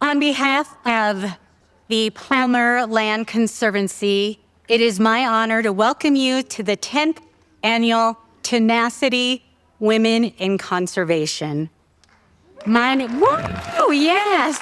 On behalf of the Palmer Land Conservancy, it is my honor to welcome you to the 10th Annual TENACITY Women in Conservation. Yes!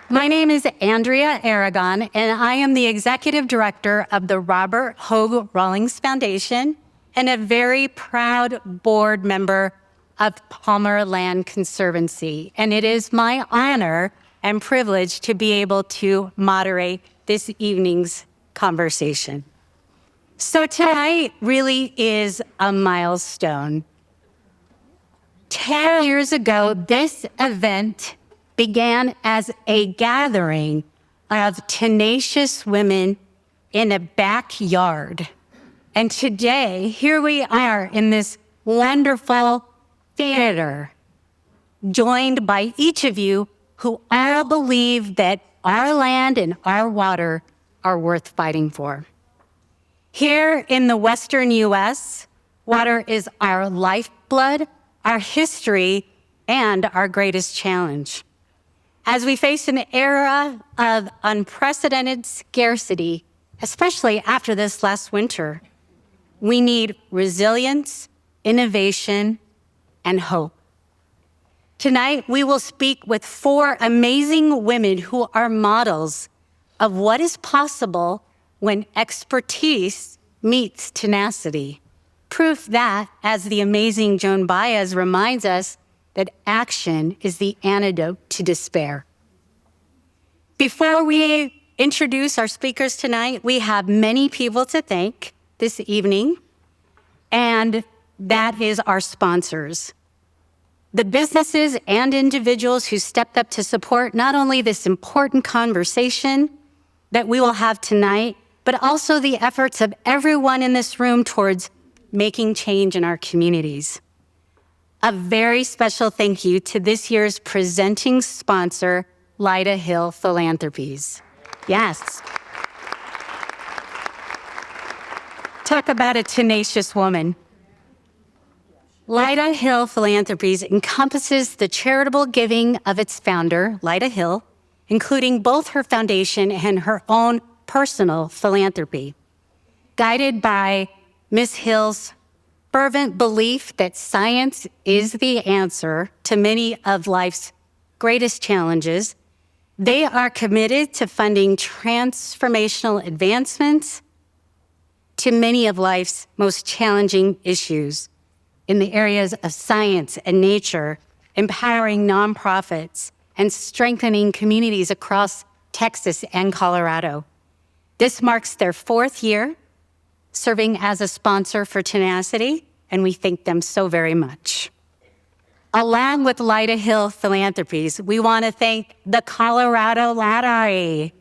My name is Andrea Aragon, and I am the Executive Director of the Robert Hogue Rawlings Foundation and a very proud board member of Palmer Land Conservancy. And it is my honor and privilege to be able to moderate this evening's conversation. So tonight really is a milestone. 10 years ago, this event began as a gathering of tenacious women in a backyard. And today, here we are in this wonderful theater, joined by each of you who all believe that our land and our water are worth fighting for. Here in the Western US, water is our lifeblood, our history, and our greatest challenge. As we face an era of unprecedented scarcity, especially after this last winter, we need resilience, innovation, and hope. Tonight, we will speak with 4 amazing women who are models of what is possible when expertise meets tenacity. Proof that, as the amazing Joan Baez reminds us, that action is the antidote to despair. Before we introduce our speakers tonight, we have many people to thank this evening, and that is our sponsors. The businesses and individuals who stepped up to support not only this important conversation that we will have tonight, but also the efforts of everyone in this room towards making change in our communities. A very special thank you to this year's presenting sponsor, Lyda Hill Philanthropies. Yes. Talk about a tenacious woman. Lyda Hill Philanthropies encompasses the charitable giving of its founder, Lyda Hill, including both her foundation and her own personal philanthropy. Guided by Ms. Hill's fervent belief that science is the answer to many of life's greatest challenges, they are committed to funding transformational advancements to many of life's most challenging issues in the areas of science and nature, empowering nonprofits, and strengthening communities across Texas and Colorado. This marks their 4th year serving as a sponsor for Tenacity, and we thank them so very much. Along with Lyda Hill Philanthropies, we want to thank the Colorado Lottery,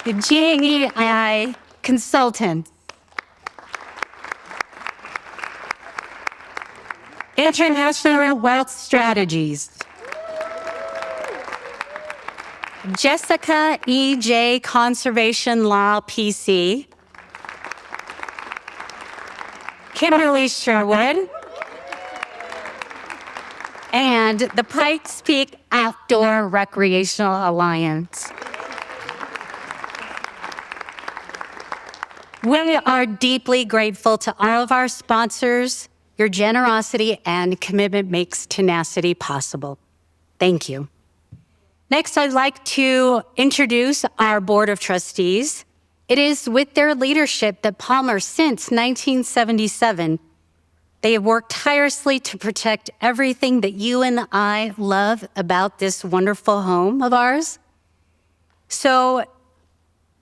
the GEI Consultants, International Wealth Strategies, Jessica E.J. Conservation Law, PC, Kimberly Sherwood, and the Pikes Peak Outdoor Recreational Alliance. We are deeply grateful to all of our sponsors. Your generosity and commitment makes Tenacity possible. Thank you. Next, I'd like to introduce our Board of Trustees. It is with their leadership that Palmer, since 1977, they have worked tirelessly to protect everything that you and I love about this wonderful home of ours. So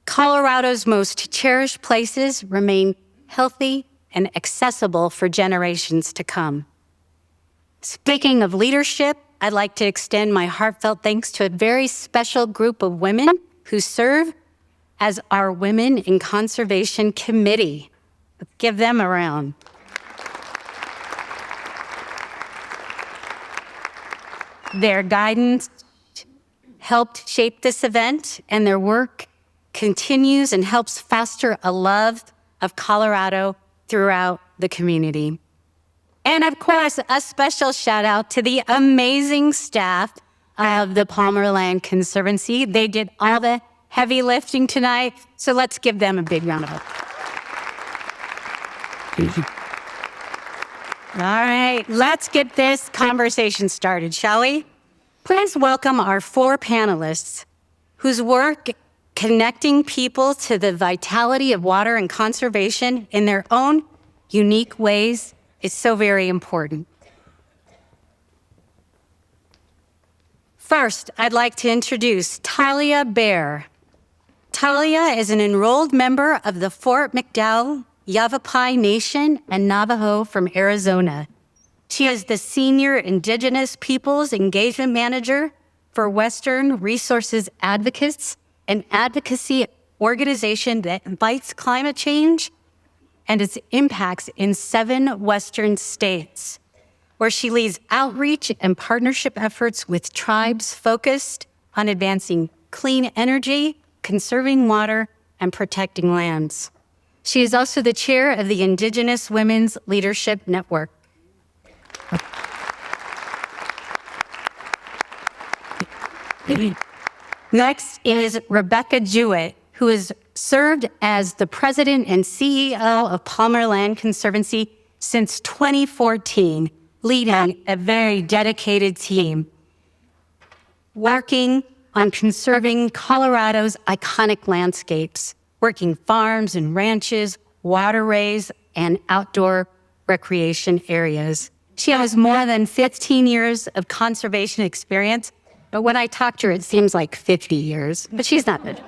Colorado's most cherished places remain healthy and accessible for generations to come. Speaking of leadership, I'd like to extend my heartfelt thanks to a very special group of women who serve as our Women in Conservation Committee. Let's give them a round. Their guidance helped shape this event, and their work continues and helps foster a love of Colorado throughout the community. And of course, a special shout out to the amazing staff of the Palmer Land Conservancy. They did all the heavy lifting tonight, so let's give them a big round of applause. All right, let's get this conversation started, shall we? Please welcome our 4 panelists whose work connecting people to the vitality of water and conservation in their own unique ways is so very important. First, I'd like to introduce Talia Bear. Talia is an enrolled member of the Fort McDowell Yavapai Nation and Navajo from Arizona. She is the Senior Indigenous Peoples Engagement Manager for Western Resources Advocates, an advocacy organization that fights climate change and its impacts in 7 Western states, where she leads outreach and partnership efforts with tribes focused on advancing clean energy, conserving water, and protecting lands. She is also the chair of the Indigenous Women's Leadership Network. Next is Rebecca Jewett, who has served as the president and CEO of Palmer Land Conservancy since 2014, leading a very dedicated team, working on conserving Colorado's iconic landscapes, working farms and ranches, waterways, and outdoor recreation areas. She has more than 15 years of conservation experience, but when I talk to her, it seems like 50 years, but she's not good.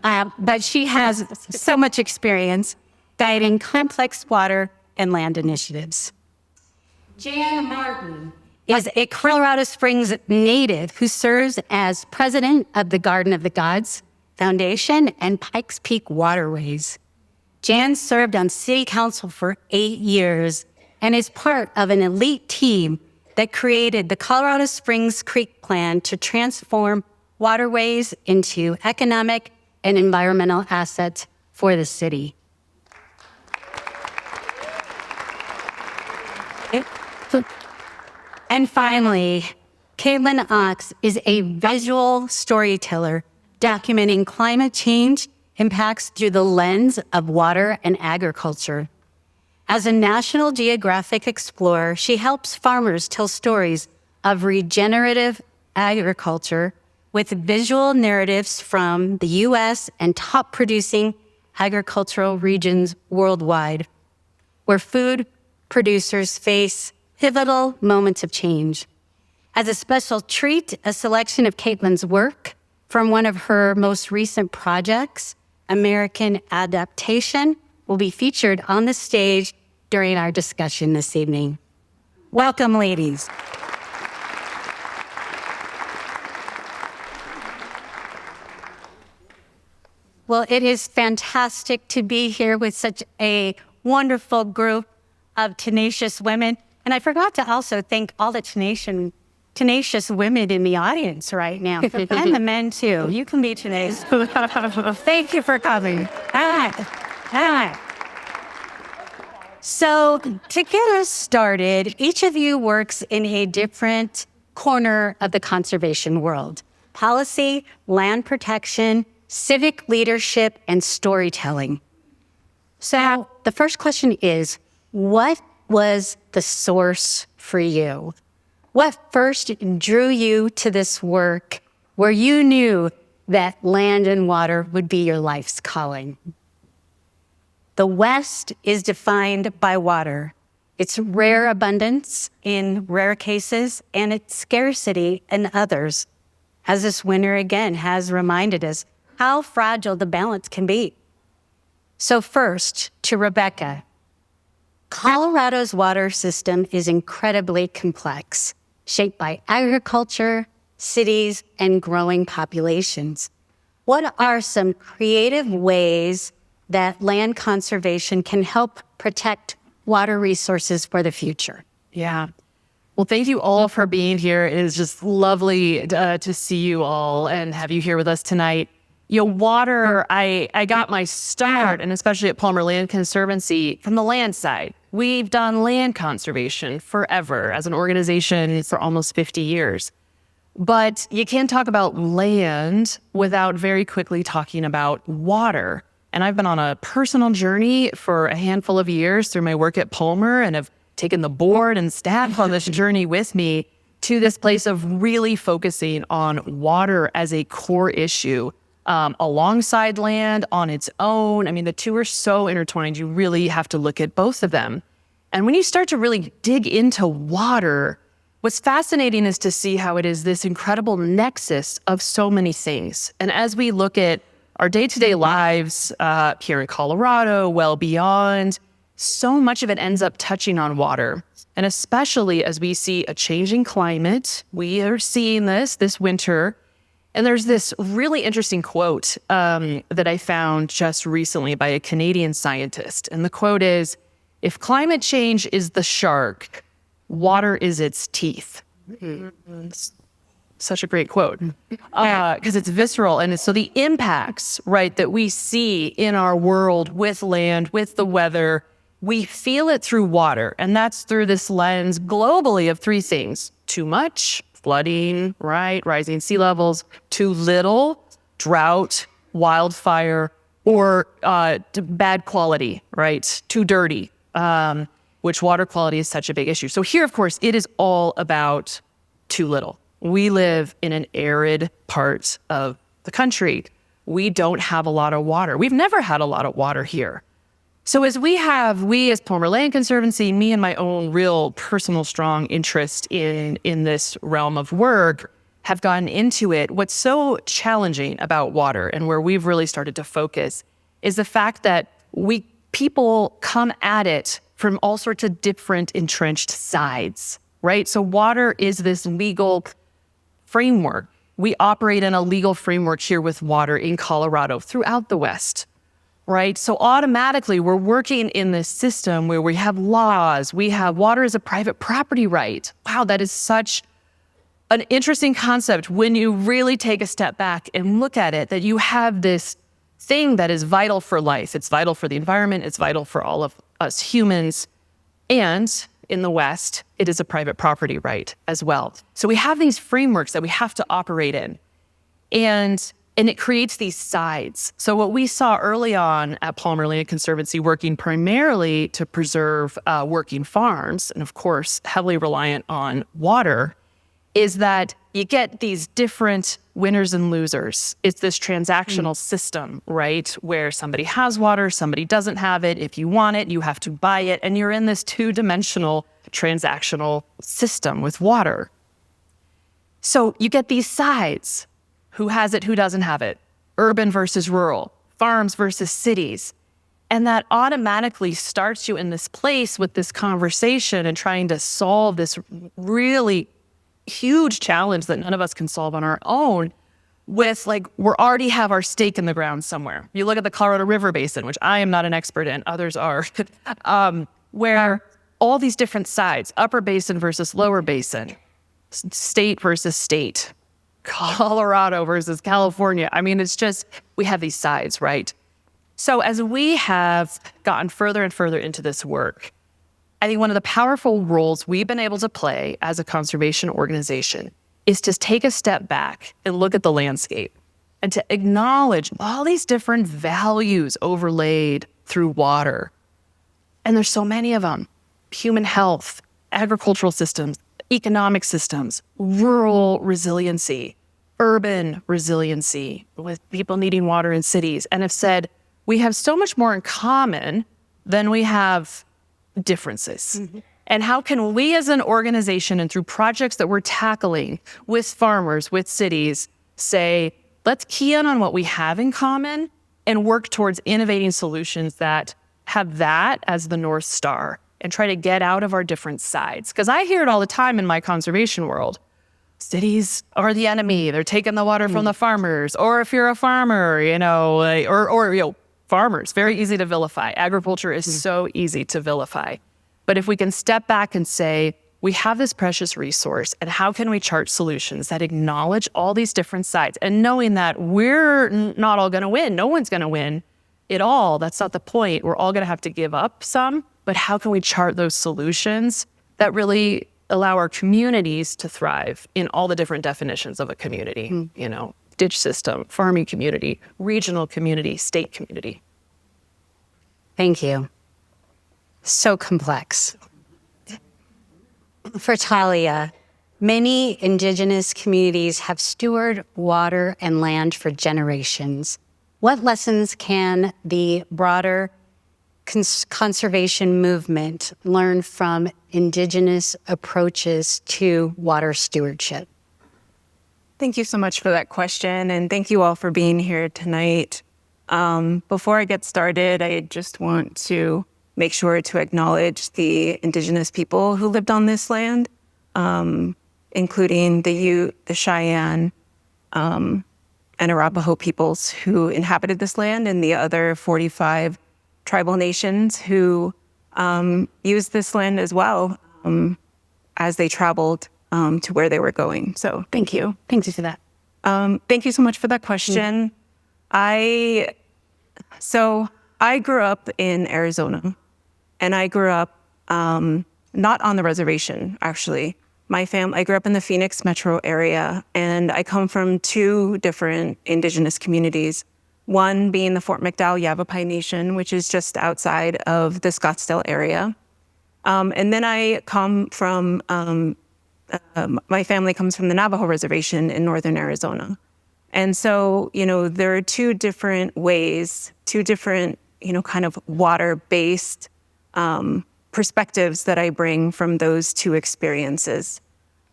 But she has so much experience guiding complex water and land initiatives. Jan Martin is a Colorado Springs native who serves as president of the Garden of the Gods Foundation and Pikes Peak Waterways. Jan served on city council for 8 years and is part of an elite team that created the Colorado Springs Creek Plan to transform waterways into economic and environmental assets for the city. And finally, Caitlin Ox is a visual storyteller documenting climate change impacts through the lens of water and agriculture. As a National Geographic explorer, she helps farmers tell stories of regenerative agriculture with visual narratives from the U.S. and top producing agricultural regions worldwide, where food producers face pivotal moments of change. As a special treat, a selection of Caitlin's work from one of her most recent projects, American Adaptation, will be featured on the stage during our discussion this evening. Welcome, ladies. Well, it is fantastic to be here with such a wonderful group of tenacious women. And I forgot to also thank all the tenacious women in the audience right now, and the men too. You can be tenacious. Thank you for coming. All right. So to get us started, each of you works in a different corner of the conservation world: policy, land protection, civic leadership, and storytelling. So the first question is, what was the source for you? What first drew you to this work where you knew that land and water would be your life's calling? The West is defined by water, its rare abundance in rare cases and its scarcity in others, as this winter again has reminded us how fragile the balance can be. So first, to Rebecca, Colorado's water system is incredibly complex, shaped by agriculture, cities, and growing populations. What are some creative ways that land conservation can help protect water resources for the future? Yeah. Well, thank you all for being here. It is just lovely to see you all and have you here with us tonight. water, I got my start, and especially at Palmer Land Conservancy, from the land side. We've done land conservation forever as an organization for almost 50 years. But you can't talk about land without very quickly talking about water. And I've been on a personal journey for a handful of years through my work at Palmer, and have taken the board and staff on this journey with me to this place of really focusing on water as a core issue, alongside land, on its own. I mean, the two are so intertwined. You really have to look at both of them. And when you start to really dig into water, what's fascinating is to see how it is this incredible nexus of so many things. And as we look at our day-to-day lives here in Colorado, well beyond, so much of it ends up touching on water. And especially as we see a changing climate, we are seeing this winter. And there's this really interesting quote that I found just recently by a Canadian scientist. And the quote is, "If climate change is the shark, water is its teeth." It's such a great quote, because it's visceral. And so the impacts, right, that we see in our world with land, with the weather, we feel it through water. And that's through this lens globally of three things: too much, flooding, right, rising sea levels; too little, drought, wildfire; or bad quality, right, too dirty, which water quality is such a big issue. So here, of course, it is all about too little. We live in an arid part of the country. We don't have a lot of water. We've never had a lot of water here. So as we as Palmer Land Conservancy, me and my own real personal strong interest in this realm of work, have gotten into it. What's so challenging about water, and where we've really started to focus, is the fact that people come at it from all sorts of different entrenched sides, right? So water is this legal framework. We operate in a legal framework here with water in Colorado, throughout the West, right? So automatically we're working in this system where we have laws, we have water as a private property right. Wow, that is such an interesting concept when you really take a step back and look at it, that you have this thing that is vital for life. It's vital for the environment. It's vital for all of us humans. And in the West, it is a private property right as well. So we have these frameworks that we have to operate in. And it creates these sides. So what we saw early on at Palmer Land Conservancy, working primarily to preserve working farms, and of course, heavily reliant on water, is that you get these different winners and losers. It's this transactional system, right? Where somebody has water, somebody doesn't have it. If you want it, you have to buy it. And you're in this two-dimensional transactional system with water. So you get these sides. Who has it, who doesn't have it? Urban versus rural, farms versus cities. And that automatically starts you in this place with this conversation and trying to solve this really huge challenge that none of us can solve on our own, with we already have our stake in the ground somewhere. You look at the Colorado River Basin, which I am not an expert in, others are, where all these different sides, upper basin versus lower basin, state versus state, Colorado versus California. I mean, it's just, we have these sides, right? So as we have gotten further and further into this work, I think one of the powerful roles we've been able to play as a conservation organization is to take a step back and look at the landscape and to acknowledge all these different values overlaid through water. And there's so many of them: human health, agricultural systems, economic systems, rural resiliency, urban resiliency, with people needing water in cities, and have said we have so much more in common than we have differences. Mm-hmm. And how can we as an organization, and through projects that we're tackling with farmers, with cities, say, let's key in on what we have in common and work towards innovating solutions that have that as the North Star, and try to get out of our different sides. Because I hear it all the time in my conservation world. Cities are the enemy. They're taking the water from the farmers. Or if you're a farmer, farmers, very easy to vilify. Agriculture is so easy to vilify. But if we can step back and say, we have this precious resource, and how can we chart solutions that acknowledge all these different sides? And knowing that we're not all going to win, no one's going to win it all. That's not the point. We're all going to have to give up some, but how can we chart those solutions that really allow our communities to thrive in all the different definitions of a community, ditch system, farming community, regional community, state community. Thank you. So complex. For Talia, many Indigenous communities have stewarded water and land for generations. What lessons can the broader conservation movement learn from Indigenous approaches to water stewardship? Thank you so much for that question, and thank you all for being here tonight. Before I get started, I just want to make sure to acknowledge the Indigenous people who lived on this land, including the Ute, the Cheyenne, and Arapaho peoples who inhabited this land, and the other 45 tribal nations who used this land as well as they traveled to where they were going. So thank you. Thank you for that. Thank you so much for that question. I grew up in Arizona, and I grew up not on the reservation, actually. I grew up in the Phoenix metro area, and I come from two different Indigenous communities. One being the Fort McDowell Yavapai Nation, which is just outside of the Scottsdale area. And then I come from, my family comes from the Navajo Reservation in northern Arizona. And so, there are two different ways, two different, kind of water-based perspectives that I bring from those two experiences.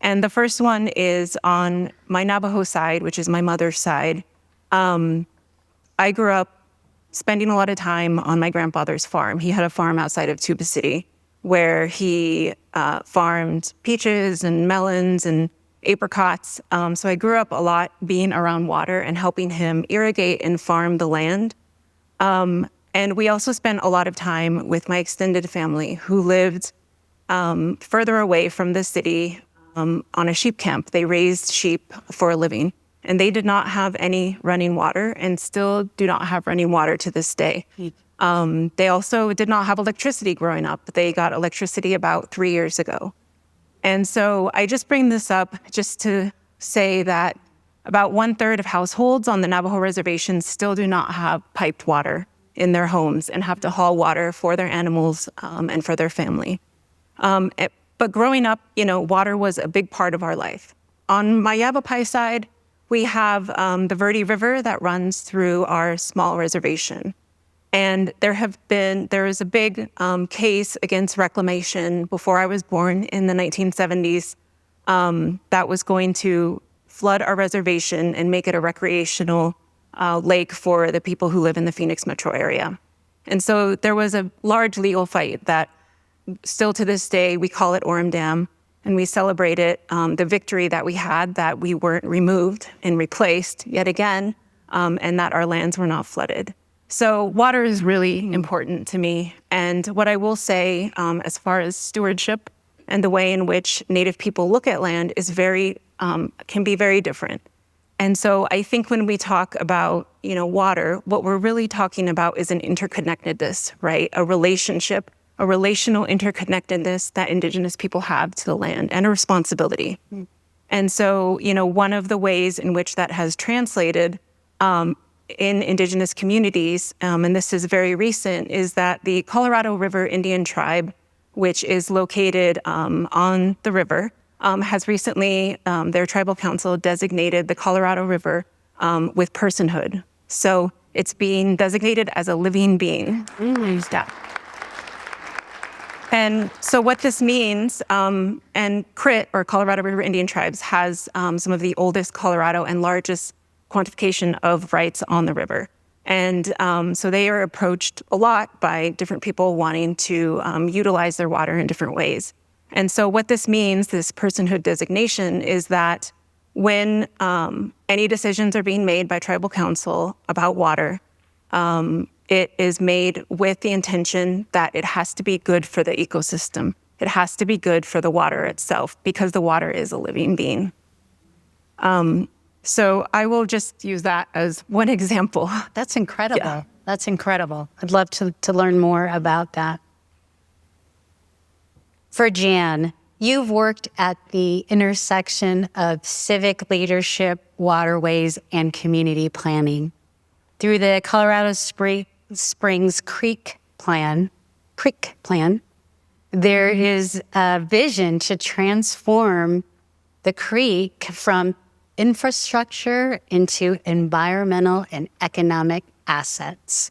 And the first one is on my Navajo side, which is my mother's side. I grew up spending a lot of time on my grandfather's farm. He had a farm outside of Tuba City where he farmed peaches and melons and apricots. So I grew up a lot being around water and helping him irrigate and farm the land. And we also spent a lot of time with my extended family who lived further away from the city on a sheep camp. They raised sheep for a living, and they did not have any running water and still do not have running water to this day. They also did not have electricity growing up. They got electricity about 3 years ago. And so I just bring this up just to say that about 1/3 of households on the Navajo Reservation still do not have piped water in their homes and have to haul water for their animals and for their family. But growing up, water was a big part of our life. On my Yavapai side, we have the Verde River that runs through our small reservation. And there is a big case against reclamation before I was born in the 1970s that was going to flood our reservation and make it a recreational lake for the people who live in the Phoenix metro area. And so there was a large legal fight that still to this day, we call it Orem Dam, and we celebrate it, the victory that we had, that we weren't removed and replaced yet again, and that our lands were not flooded. So water is really important to me. And what I will say, as far as stewardship and the way in which Native people look at land is can be very different. And so I think when we talk about, water, what we're really talking about is an interconnectedness, right? A relationship, a relational interconnectedness that Indigenous people have to the land, and a responsibility. And so, one of the ways in which that has translated in Indigenous communities, and this is very recent, is that the Colorado River Indian tribe, which is located on the river, has recently, their tribal council designated the Colorado River with personhood. So it's being designated as a living being. Yeah. And so what this means, and CRIT, or Colorado River Indian Tribes, has some of the oldest Colorado and largest quantification of rights on the river. And so they are approached a lot by different people wanting to utilize their water in different ways. And so what this means, this personhood designation, is that when any decisions are being made by tribal council about water, it is made with the intention that it has to be good for the ecosystem. It has to be good for the water itself because the water is a living being. So I will just use that as one example. That's incredible. Yeah. That's incredible. I'd love to learn more about that. For Jan, you've worked at the intersection of civic leadership, waterways, and community planning. Through the Colorado Springs Creek Plan, there is a vision to transform the creek from infrastructure into environmental and economic assets.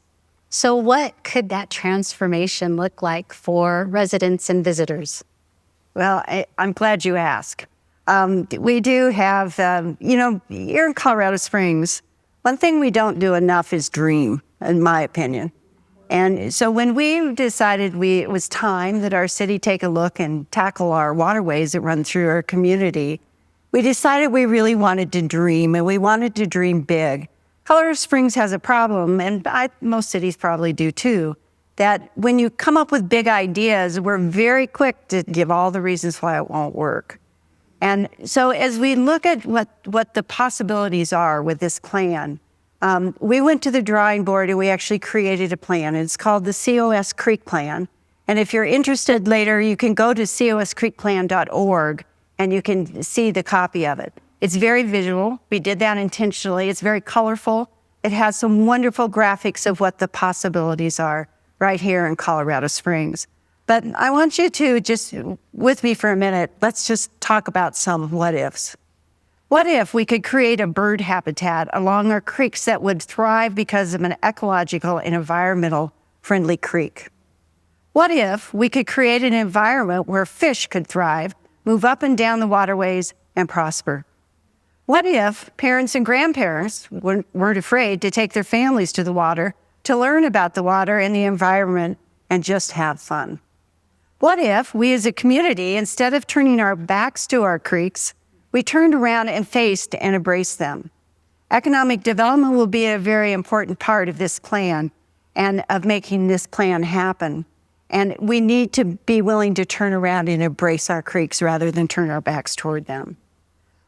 So what could that transformation look like for residents and visitors? Well, I'm glad you asked. We do have, here in Colorado Springs, one thing we don't do enough is dream, in my opinion. And so when we decided it was time that our city take a look and tackle our waterways that run through our community, we decided we really wanted to dream, and we wanted to dream big. Colorado Springs has a problem, and most cities probably do too, that when you come up with big ideas, we're very quick to give all the reasons why it won't work. And so as we look at what the possibilities are with this plan, we went to the drawing board and we actually created a plan. It's called the COS Creek Plan. And if you're interested later, you can go to coscreekplan.org and you can see the copy of it. It's very visual. We did that intentionally. It's very colorful. It has some wonderful graphics of what the possibilities are right here in Colorado Springs. But I want you to just, with me for a minute, let's just talk about some what ifs. What if we could create a bird habitat along our creeks that would thrive because of an ecological and environmental friendly creek? What if we could create an environment where fish could thrive, move up and down the waterways, and prosper? What if parents and grandparents weren't afraid to take their families to the water to learn about the water and the environment and just have fun? What if we as a community, instead of turning our backs to our creeks, we turned around and faced and embraced them? Economic development will be a very important part of this plan and of making this plan happen. And we need to be willing to turn around and embrace our creeks rather than turn our backs toward them.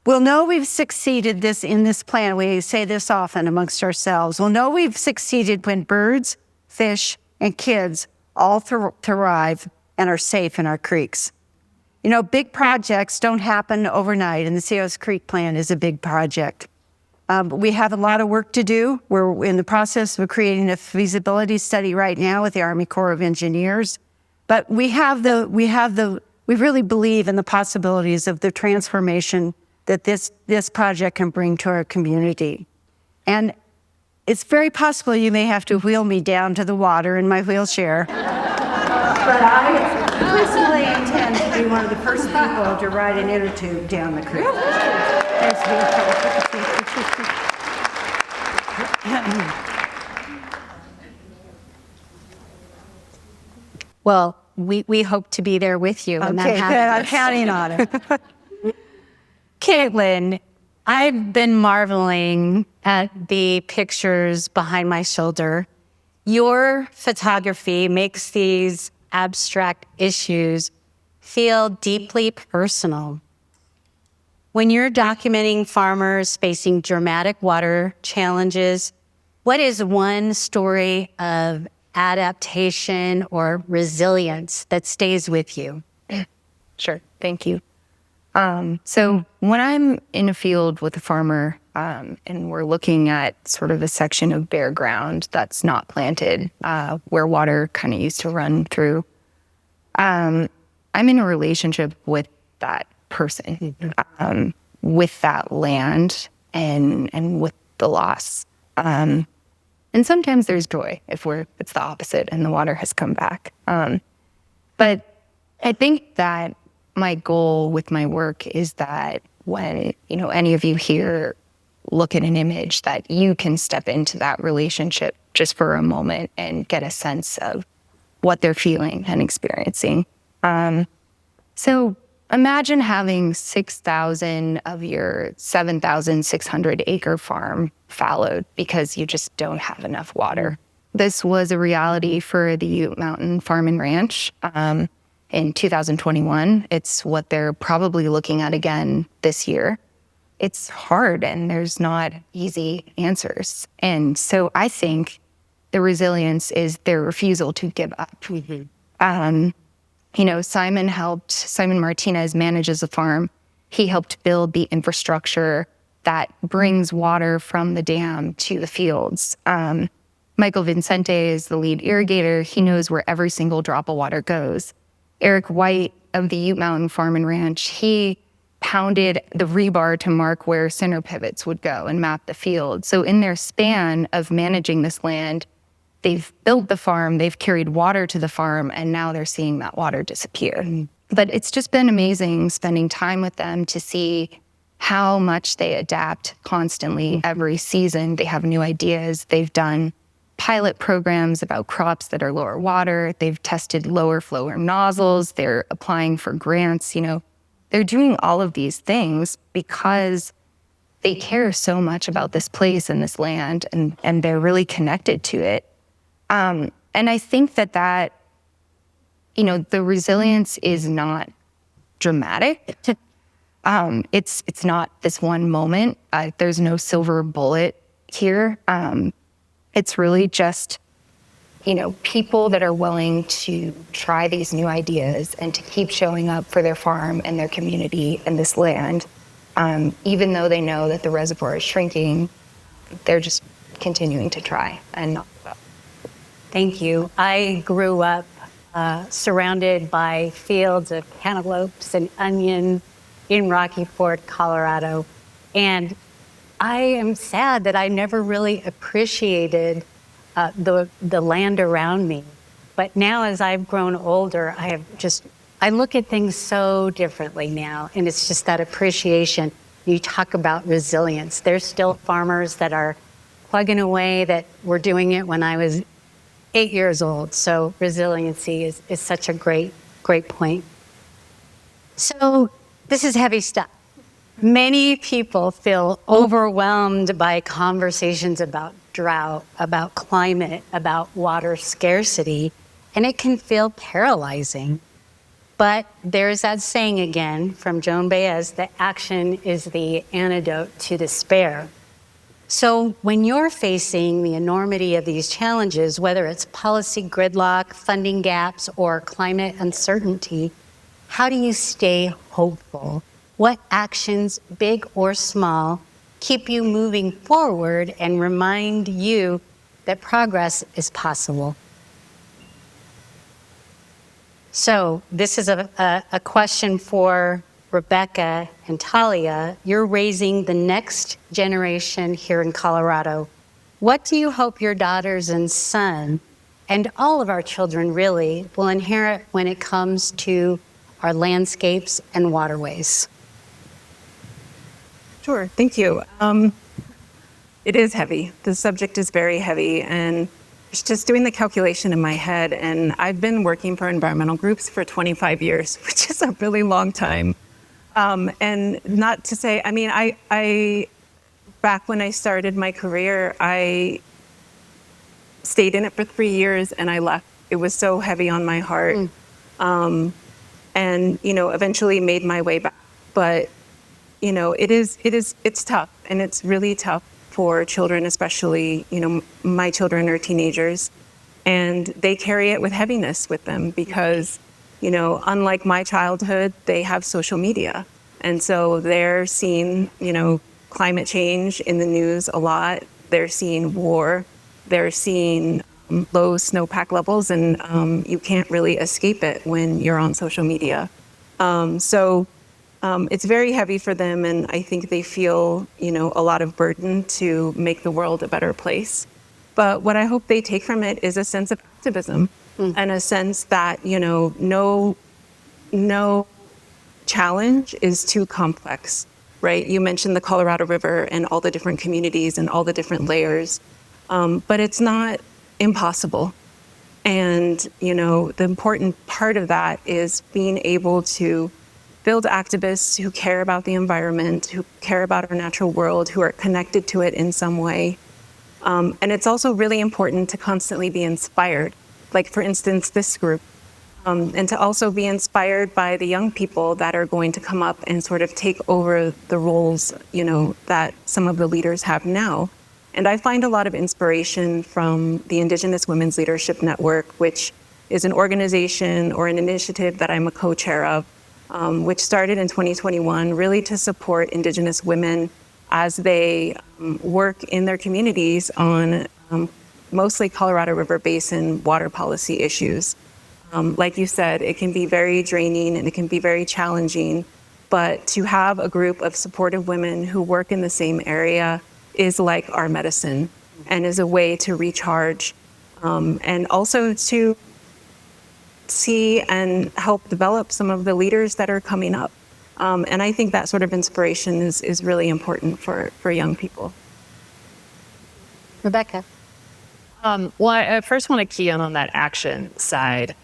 We'll know we've succeeded in this plan. We say this often amongst ourselves. We'll know we've succeeded when birds, fish, and kids all thrive and are safe in our creeks. You know, big projects don't happen overnight, and the COS Creek Plan is a big project. We have a lot of work to do. We're in the process of creating a feasibility study right now with the Army Corps of Engineers. But we really believe in the possibilities of the transformation that this project can bring to our community. And it's very possible you may have to wheel me down to the water in my wheelchair. But I personally intend to be one of the first people to ride an inner tube down the creek. Well, we hope to be there with you when that Okay, happens. good. I'm counting on it. Caitlin, I've been marveling at the pictures behind my shoulder. Your photography makes these abstract issues feel deeply personal. When you're documenting farmers facing dramatic water challenges, what is one story of adaptation or resilience that stays with you? Sure. Thank you. So when I'm in a field with a farmer and we're looking at sort of a section of bare ground that's not planted, where water kind of used to run through, I'm in a relationship with that person, with that land and with the loss. And sometimes there's joy if it's the opposite and the water has come back. But I think that my goal with my work is that when, any of you here look at an image, that you can step into that relationship just for a moment and get a sense of what they're feeling and experiencing. So imagine having 6,000 of your 7,600 acre farm fallowed because you just don't have enough water. This was a reality for the Ute Mountain Farm and Ranch. in 2021. It's what they're probably looking at again this year. It's hard and there's not easy answers. And so I think the resilience is their refusal to give up. Simon Martinez manages a farm. He helped build the infrastructure that brings water from the dam to the fields. Michael Vincente is the lead irrigator. He knows where every single drop of water goes. Eric White of the Ute Mountain Farm and Ranch, he pounded the rebar to mark where center pivots would go and map the field. So in their span of managing this land, they've built the farm, they've carried water to the farm, and now they're seeing that water disappear. But it's just been amazing spending time with them to see how much they adapt constantly every season. They have new ideas. They've done pilot programs about crops that are lower water. They've tested lower flow nozzles. They're applying for grants. They're doing all of these things because they care so much about this place and this land, and they're really connected to it. And I think that the resilience is not dramatic. It's not this one moment. There's no silver bullet here. It's really just, people that are willing to try these new ideas and to keep showing up for their farm and their community and this land. Even though they know that the reservoir is shrinking, they're just continuing to try and not give up. Thank you. I grew up surrounded by fields of cantaloupes and onions in Rocky Ford, Colorado. And I am sad that I never really appreciated the land around me. But now as I've grown older, I look at things so differently now. And it's just that appreciation. You talk about resilience. There's still farmers that are plugging away that were doing it when I was 8 years old. So resiliency is such a great point. So this is heavy stuff. Many people feel overwhelmed by conversations about drought, about climate, about water scarcity, and it can feel paralyzing. But there's that saying again from Joan Baez that action is the antidote to despair. So when you're facing the enormity of these challenges, whether it's policy gridlock, funding gaps, or climate uncertainty, how do you stay hopeful? What actions, big or small, keep you moving forward and remind you that progress is possible? So this is a question for Rebecca and Talia. You're raising the next generation here in Colorado. What do you hope your daughters and son, and all of our children really, will inherit when it comes to our landscapes and waterways? Sure, thank you. It is heavy. The subject is very heavy, and it's just doing the calculation in my head. And I've been working for environmental groups for 25 years, which is a really long time. And not to say, I back when I started my career, I stayed in it for 3 years and I left. It was so heavy on my heart. And, eventually made my way back. But, it's tough, and it's really tough for children, especially, my children are teenagers, and they carry it with heaviness with them because, unlike my childhood, they have social media. And so they're seeing, climate change in the news a lot. They're seeing war. They're seeing low snowpack levels, and you can't really escape it when you're on social media. It's very heavy for them, and I think they feel, a lot of burden to make the world a better place. But what I hope they take from it is a sense of activism and a sense that, no challenge is too complex, right? You mentioned the Colorado River and all the different communities and all the different layers, but it's not impossible. And, the important part of that is being able to build activists who care about the environment, who care about our natural world, who are connected to it in some way. And it's also really important to constantly be inspired. Like, for instance, this group, and to also be inspired by the young people that are going to come up and sort of take over the roles, that some of the leaders have now. And I find a lot of inspiration from the Indigenous Women's Leadership Network, which is an organization or an initiative that I'm a co-chair of, which started in 2021, really to support Indigenous women as they work in their communities on mostly Colorado River Basin water policy issues. Like you said, it can be very draining and it can be very challenging, but to have a group of supportive women who work in the same area is like our medicine and is a way to recharge, and also to see and help develop some of the leaders that are coming up. And I think that sort of inspiration is really important for young people. Rebecca. Well, I first want to key in on that action side.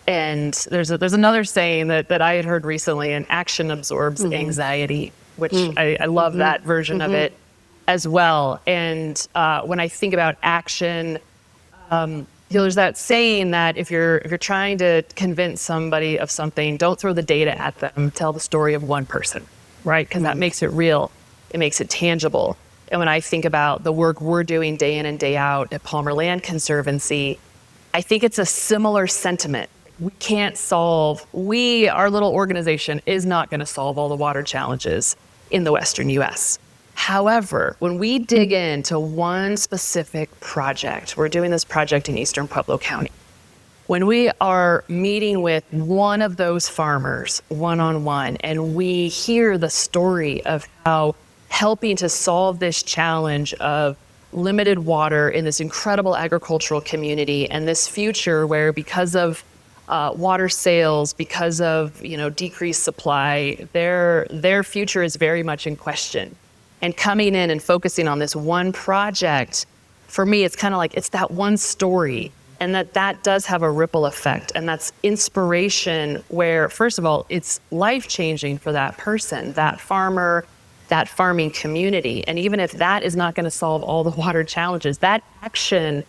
And there's another saying that I had heard recently, and action absorbs anxiety, which I love that version of it as well. And when I think about action, there's that saying that if you're trying to convince somebody of something, don't throw the data at them, tell the story of one person, right? Because that makes it real, it makes it tangible. And when I think about the work we're doing day in and day out at Palmer Land Conservancy, I think it's a similar sentiment. Our little organization is not going to solve all the water challenges in the Western US. However, when we dig into one specific project, we're doing this project in Eastern Pueblo County. When we are meeting with one of those farmers one-on-one, and we hear the story of how helping to solve this challenge of limited water in this incredible agricultural community, and this future where, because of water sales, because of decreased supply, their future is very much in question. And coming in and focusing on this one project, for me, it's kind of like it's that one story, and that does have a ripple effect, and that's inspiration where, first of all, it's life-changing for that person, that farmer, that farming community. And even if that is not going to solve all the water challenges, that action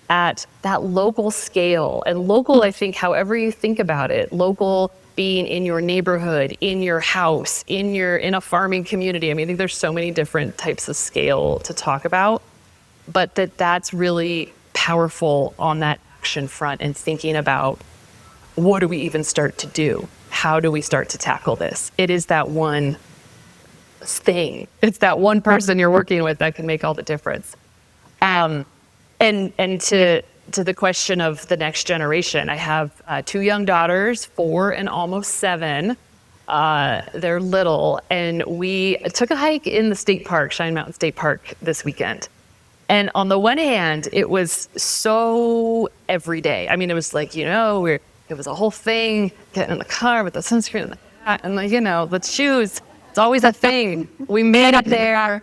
at that local scale, and local, I think, however you think about it, local being in your neighborhood, in your house, in a farming community. I mean, I think there's so many different types of scale to talk about, but that's really powerful on that action front, and thinking about, what do we even start to do? How do we start to tackle this? It is that one thing. It's that one person you're working with that can make all the difference. And to the question of the next generation, I have 2 young daughters, 4 and almost 7. They're little, and we took a hike in the state park, Cheyenne Mountain State Park, this weekend. And on the one hand, it was so everyday. I mean, it was like, it was a whole thing, getting in the car with the sunscreen and the hat and the shoes. It's always a thing. We made it there.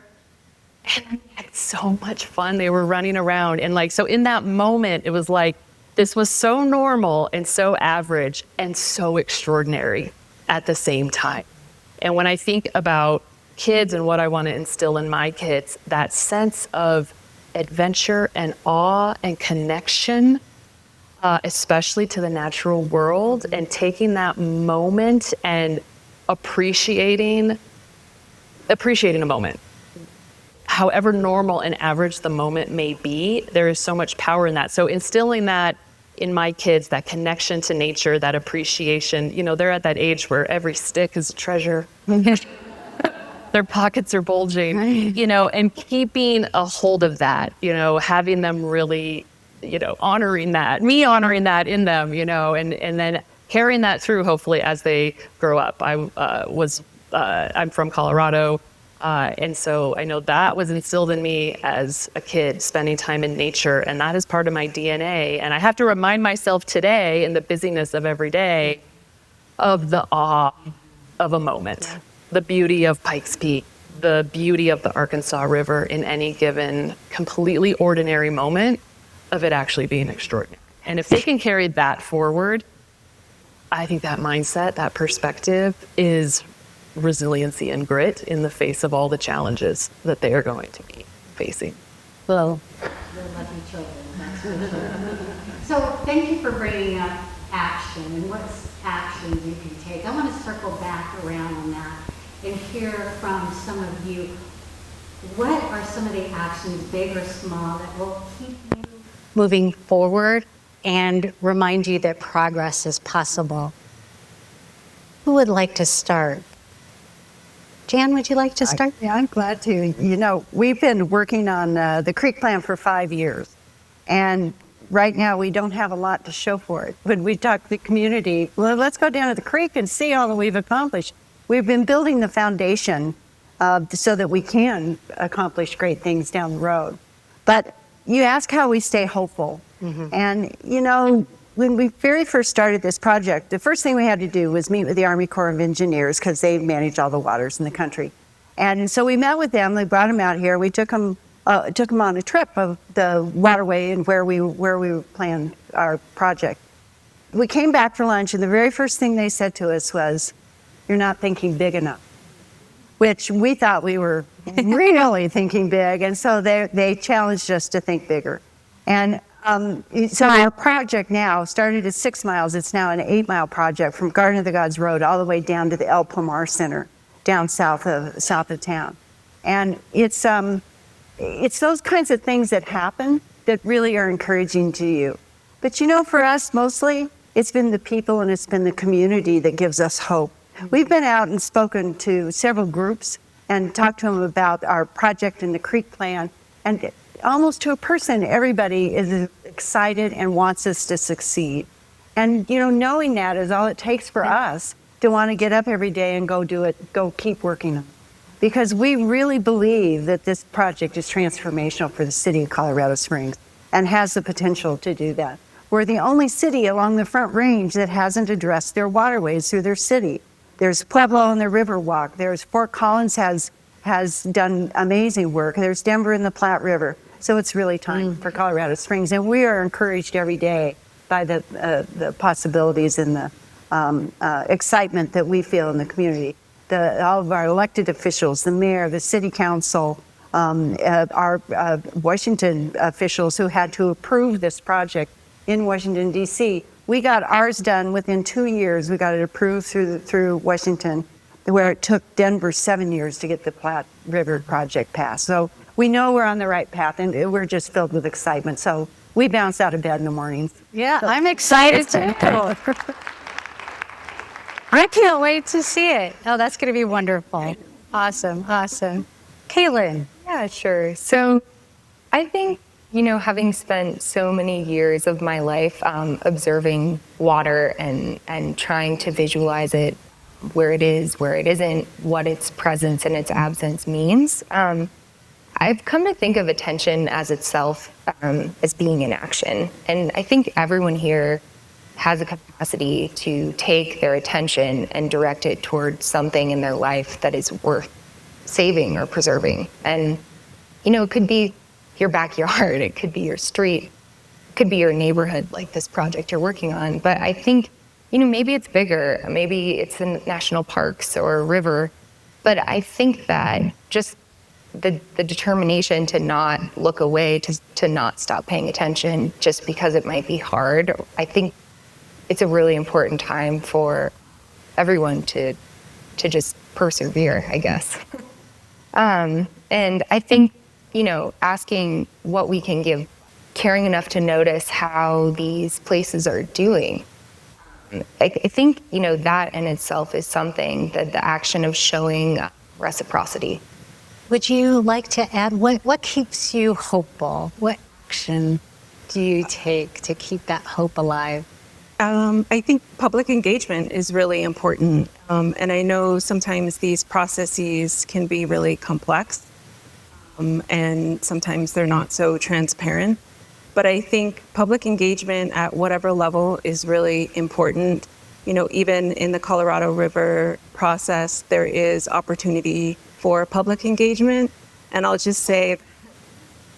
And we had so much fun. They were running around. And so in that moment, it was like, this was so normal and so average and so extraordinary at the same time. And when I think about kids and what I want to instill in my kids, that sense of adventure and awe and connection, especially to the natural world, and taking that moment and appreciating a moment. However normal and average the moment may be, there is so much power in that. So instilling that in my kids, that connection to nature, that appreciation, they're at that age where every stick is a treasure. Their pockets are bulging, and keeping a hold of that, having them really, honoring that in them, and then carrying that through, hopefully, as they grow up. I'm from Colorado. And so I know that was instilled in me as a kid, spending time in nature, and that is part of my DNA. And I have to remind myself today, in the busyness of every day, of the awe of a moment, the beauty of Pikes Peak, the beauty of the Arkansas River in any given completely ordinary moment of it actually being extraordinary. And if they can carry that forward, I think that mindset, that perspective is resiliency and grit in the face of all the challenges that they are going to be facing. Well, so thank you for bringing up action and what's action you can take. I want to circle back around on that and hear from some of you. What are some of the actions, big or small, that will keep you moving forward and remind you that progress is possible? Who would like to start? Jan, would you like to start? Yeah, I'm glad to. You know, we've been working on the creek plan for 5 years. And right now we don't have a lot to show for it. When we talk to the community, well, let's go down to the creek and see all that we've accomplished. We've been building the foundation so that we can accomplish great things down the road. But you ask how we stay hopeful. And, you know, when we very first started this project, the first thing we had to do was meet with the Army Corps of Engineers because they manage all the waters in the country. And so we met with them, they brought them out here, we took them on a trip of the waterway and where we planned our project. We came back for lunch and the very first thing they said to us was, "You're not thinking big enough," which we thought we were really thinking big. And so they challenged us to think bigger. And so our project now started at 6 miles. It's now an 8-mile project from Garden of the Gods Road all the way down to the El Pomar Center down south of town. And it's those kinds of things that happen that really are encouraging to you. But you know, for us, mostly, it's been the people and it's been the community that gives us hope. We've been out and spoken to several groups and talked to them about our project and the creek plan. And almost to a person, everybody is excited and wants us to succeed. And, you know, knowing that is all it takes for us to want to get up every day and go do it, go keep working on it. Because we really believe that this project is transformational for the city of Colorado Springs and has the potential to do that. We're the only city along the Front Range that hasn't addressed their waterways through their city. There's Pueblo on the Riverwalk. There's Fort Collins has done amazing work. There's Denver in the Platte River. So it's really time for Colorado Springs. And we are encouraged every day by the possibilities and the excitement that we feel in the community. All of our elected officials, the mayor, the city council, our Washington officials who had to approve this project in Washington, D.C. We got ours done within 2 years. We got it approved through Washington, where it took Denver 7 years to get the Platte River project passed. So we know we're on the right path, and we're just filled with excitement. So we bounce out of bed in the mornings. Yeah, I'm excited too. I can't wait to see it. Oh, that's going to be wonderful. Awesome, awesome. Kaylin. Yeah, sure. So I think, you know, having spent so many years of my life observing water and trying to visualize it, where it is, where it isn't, what its presence and its absence means, I've come to think of attention as itself as being in action. And I think everyone here has a capacity to take their attention and direct it towards something in their life that is worth saving or preserving. And, you know, it could be your backyard, it could be your street, it could be your neighborhood, like this project you're working on. But I think, you know, maybe it's bigger, maybe it's in national parks or a river. But I think that just the determination to not look away, to not stop paying attention just because it might be hard, I think it's a really important time for everyone to just persevere, I guess. And I think, you know, asking what we can give, caring enough to notice how these places are doing. I think, you know, that in itself is something, that the action of showing reciprocity. Would you like to add, what keeps you hopeful? What action do you take to keep that hope alive? I think public engagement is really important. And I know sometimes these processes can be really complex, and sometimes they're not so transparent. But I think public engagement at whatever level is really important. You know, even in the Colorado River process, there is opportunity for public engagement. And I'll just say,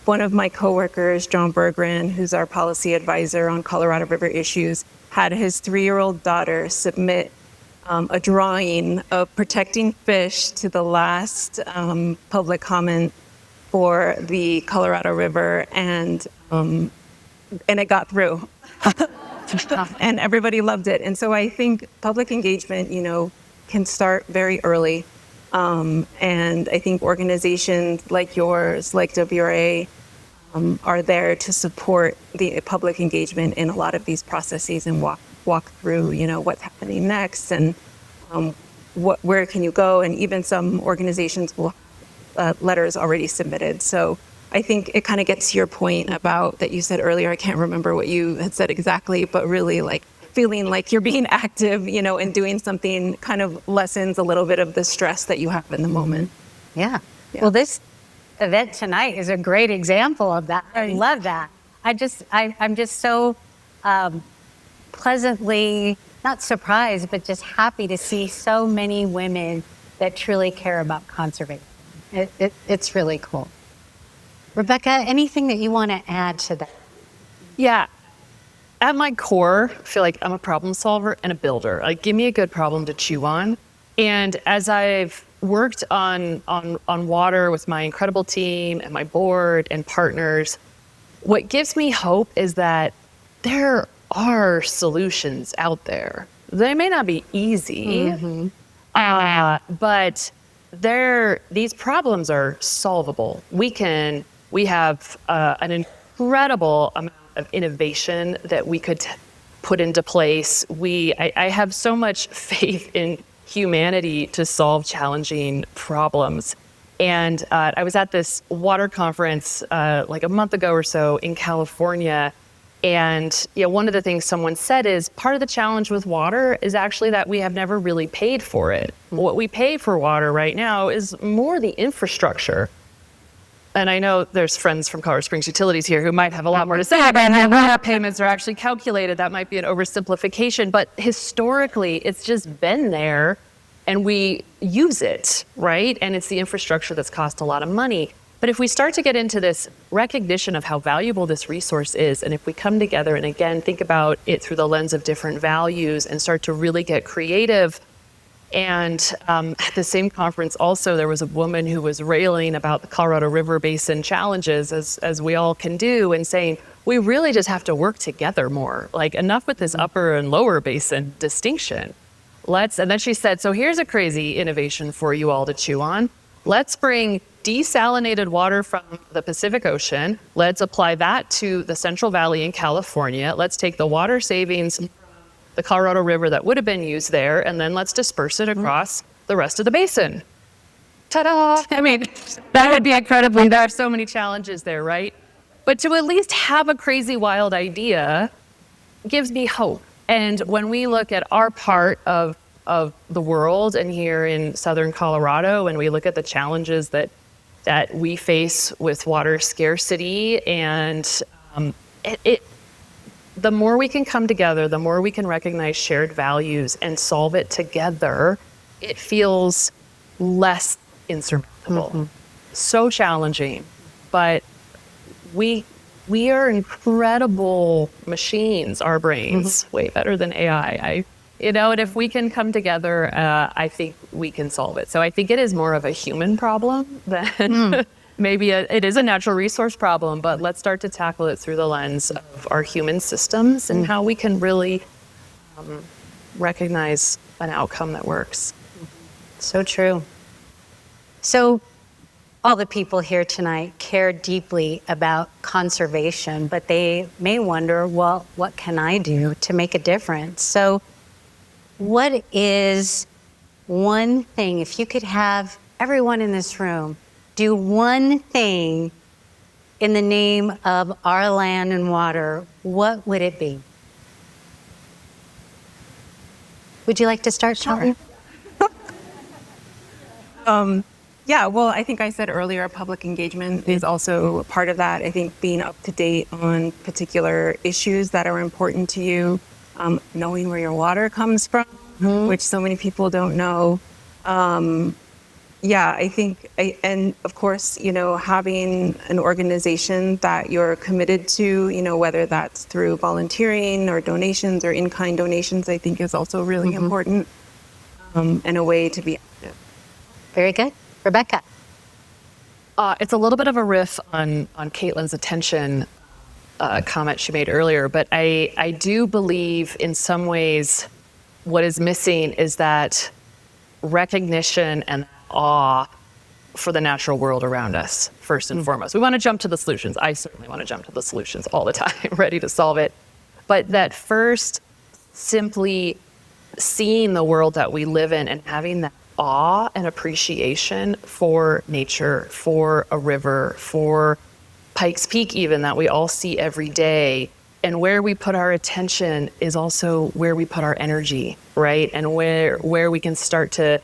one of my coworkers, John Berggren, who's our policy advisor on Colorado River issues, had his 3-year-old daughter submit a drawing of protecting fish to the last public comment for the Colorado River, and it got through. and everybody loved it. And so I think public engagement, can start very early. And I think organizations like yours, like WRA, are there to support the public engagement in a lot of these processes and walk through, what's happening next and where can you go. And even some organizations will have letters already submitted. So I think it kind of gets to your point about that you said earlier. I can't remember what you had said exactly, but really like feeling like you're being active, and doing something kind of lessens a little bit of the stress that you have in the moment. Yeah. Well, this event tonight is a great example of that. I love that. I'm just so pleasantly, not surprised, but just happy to see so many women that truly care about conservation. It's really cool. Rebecca, anything that you want to add to that? Yeah. At my core, I feel like I'm a problem solver and a builder. Like, give me a good problem to chew on. And as I've worked on water with my incredible team and my board and partners, what gives me hope is that there are solutions out there. They may not be easy, but these problems are solvable. We have an incredible amount of innovation that we could put into place. I have so much faith in humanity to solve challenging problems. And I was at this water conference like a month ago or so in California. And one of the things someone said is part of the challenge with water is actually that we have never really paid for it. What we pay for water right now is more the infrastructure. And I know there's friends from Colorado Springs Utilities here who might have a lot more to say about how payments are actually calculated. That might be an oversimplification, but historically it's just been there and we use it, right? And it's the infrastructure that's cost a lot of money. But if we start to get into this recognition of how valuable this resource is, and if we come together and again, think about it through the lens of different values and start to really get creative. And at the same conference also, there was a woman who was railing about the Colorado River Basin challenges, as we all can do, and saying, we really just have to work together more. Like, enough with this upper and lower basin distinction. And then she said, so here's a crazy innovation for you all to chew on. Let's bring desalinated water from the Pacific Ocean. Let's apply that to the Central Valley in California. Let's take the water savings from the Colorado River that would have been used there, and then let's disperse it across the rest of the basin. Ta-da! I mean, that would be incredibly, there are so many challenges there, right? But to at least have a crazy, wild idea gives me hope. And when we look at our part of the world and here in Southern Colorado, and we look at the challenges that we face with water scarcity, and the more we can come together, the more we can recognize shared values and solve it together, it feels less insurmountable. So challenging, but we are incredible machines, our brains, way better than AI. And if we can come together, I think we can solve it. So I think it is more of a human problem than maybe it is a natural resource problem, but let's start to tackle it through the lens of our human systems and how we can really recognize an outcome that works. So true. So all the people here tonight care deeply about conservation, but they may wonder, well, what can I do to make a difference? So what is one thing, if you could have everyone in this room do one thing in the name of our land and water, what would it be? Would you like to start, Shara? Yeah, well, I think I said earlier, public engagement is also part of that. I think being up to date on particular issues that are important to you, knowing where your water comes from, which so many people don't know. Yeah, I think, and of course, having an organization that you're committed to, whether that's through volunteering or donations or in-kind donations, I think is also really important, and a way to be active. Very good. Rebecca. It's a little bit of a riff on Caitlin's attention. comment she made earlier, but I do believe in some ways what is missing is that recognition and awe for the natural world around us, first and foremost. We want to jump to the solutions. I certainly want to jump to the solutions all the time, ready to solve it. But that first, simply seeing the world that we live in and having that awe and appreciation for nature, for a river, for Pikes Peak even, that we all see every day. And where we put our attention is also where we put our energy, right? And where we can start to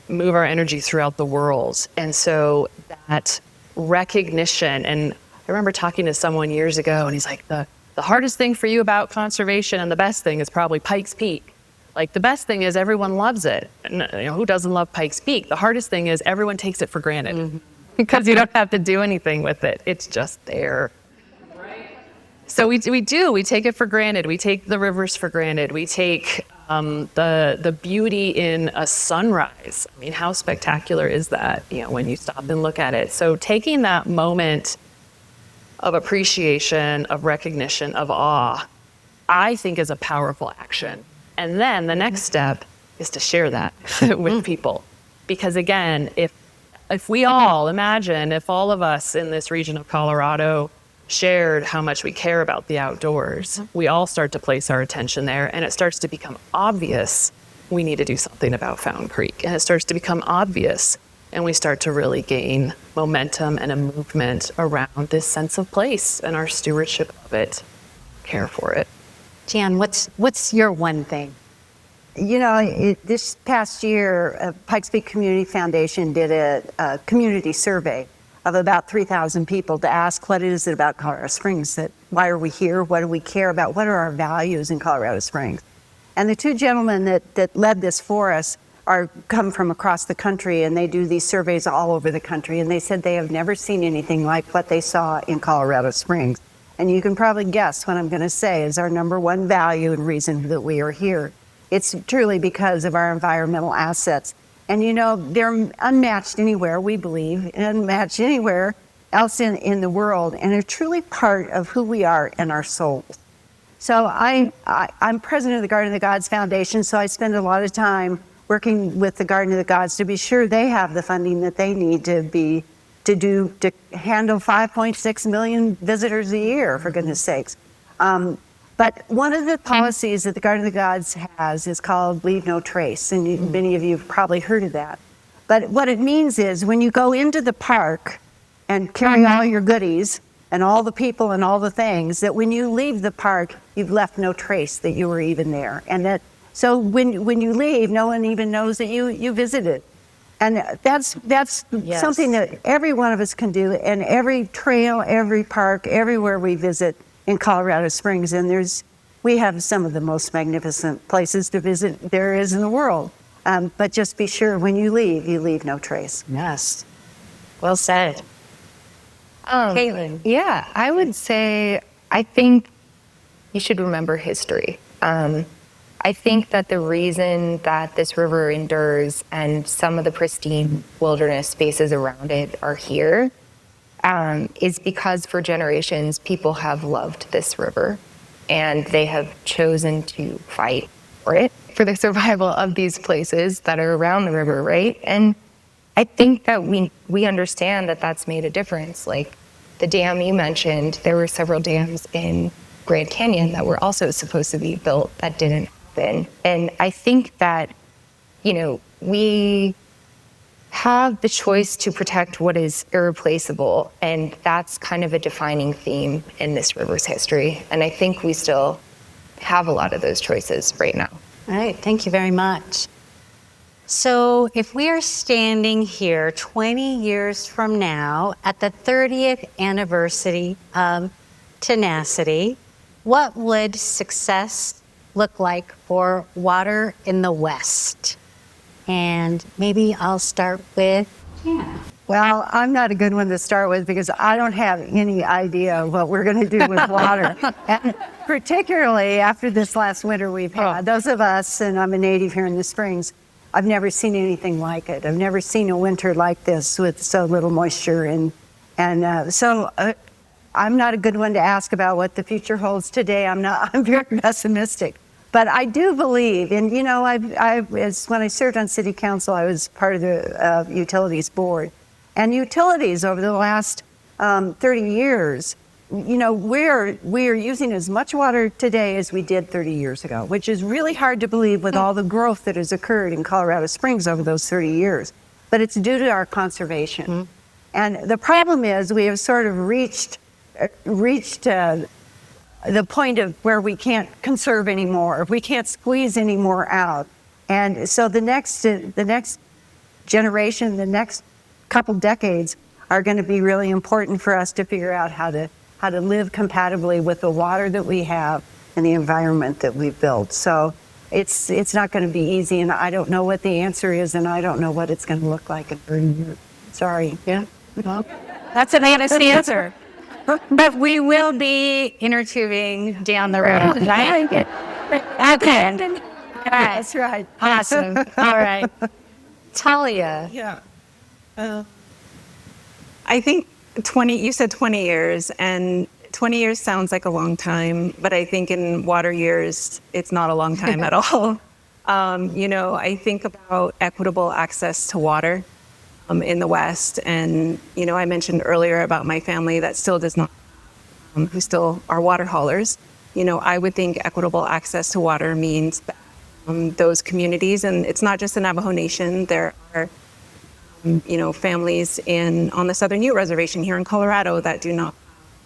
move our energy throughout the world. And so that recognition, and I remember talking to someone years ago, and he's like, the hardest thing for you about conservation and the best thing is probably Pikes Peak. Like, the best thing is everyone loves it. And, who doesn't love Pikes Peak? The hardest thing is everyone takes it for granted because you don't have to do anything with it. It's just there. So we take it for granted. We take the rivers for granted. We take the beauty in a sunrise. I mean, how spectacular is that, when you stop and look at it? So taking that moment of appreciation, of recognition, of awe, I think is a powerful action. And then the next step is to share that with people. Because again, if we all imagine, if all of us in this region of Colorado shared how much we care about the outdoors, we all start to place our attention there, and it starts to become obvious we need to do something about Fountain Creek. And it starts to become obvious, and we start to really gain momentum and a movement around this sense of place and our stewardship of it, care for it. Jan, what's your one thing? This past year, Pikes Peak Community Foundation did a community survey of about 3,000 people to ask what is it about Colorado Springs, that why are we here? What do we care about? What are our values in Colorado Springs? And the two gentlemen that led this for us come from across the country, and they do these surveys all over the country. And they said they have never seen anything like what they saw in Colorado Springs. And you can probably guess what I'm going to say is our number one value and reason that we are here. It's truly because of our environmental assets. And they're unmatched anywhere, we believe, unmatched anywhere else in the world, and are truly part of who we are and our souls. So I'm president of the Garden of the Gods Foundation, so I spend a lot of time working with the Garden of the Gods to be sure they have the funding that they need to handle 5.6 million visitors a year, for goodness sakes. But one of the policies that the Garden of the Gods has is called Leave No Trace, and many of you have probably heard of that. But what it means is when you go into the park and carry all your goodies and all the people and all the things, that when you leave the park, you've left no trace that you were even there. And so when you leave, no one even knows that you visited. And that's Yes. something that every one of us can do, and every trail, every park, everywhere we visit in Colorado Springs. And we have some of the most magnificent places to visit there is in the world. But just be sure when you leave no trace. Yes. Well said. Caitlin. Yeah, I would say I think you should remember history. I think that the reason that this river endures and some of the pristine wilderness spaces around it are here is because for generations people have loved this river and they have chosen to fight for it, for the survival of these places that are around the river, right? And I think that we understand that that's made a difference. Like the dam you mentioned, there were several dams in Grand Canyon that were also supposed to be built that didn't happen. And I think that, we have the choice to protect what is irreplaceable, and that's kind of a defining theme in this river's history. And I think we still have a lot of those choices right now. All right, thank you very much. So if we are standing here 20 years from now at the 30th anniversary of Tenacity, what would success look like for Water in the West? And maybe I'll start with Hannah. Well, I'm not a good one to start with because I don't have any idea what we're going to do with water. And particularly after this last winter we've had, those of us, and I'm a native here in the Springs, I've never seen anything like it. I've never seen a winter like this with so little moisture. So I'm not a good one to ask about what the future holds today. I'm very pessimistic. But I do believe, and you know, when I served on city council, I was part of the utilities board. And utilities over the last 30 years, you know, we're using as much water today as we did 30 years ago, which is really hard to believe with all the growth that has occurred in Colorado Springs over those 30 years. But it's due to our conservation. Mm-hmm. And the problem is we have sort of reached the point of where we can't conserve anymore, we can't squeeze any more out. And so the next generation, the next couple decades are going to be really important for us to figure out how to live compatibly with the water that we have and the environment that we've built. So it's not going to be easy, and I don't know what the answer is, and I don't know what it's going to look like in 30 years. Sorry. Yeah. Well, that's an honest answer. But we will be inner tubing down the road, right? Okay. All right. That's right. Awesome. All right. Talia. Yeah. I think you said 20 years, and 20 years sounds like a long time, but I think in water years, it's not a long time at all. You know, I think about equitable access to water in the West. And, you know, I mentioned earlier about my family that still does not, who still are water haulers. You know, I would think equitable access to water means that those communities, and it's not just the Navajo Nation, there are, you know, families on the Southern Ute Reservation here in Colorado that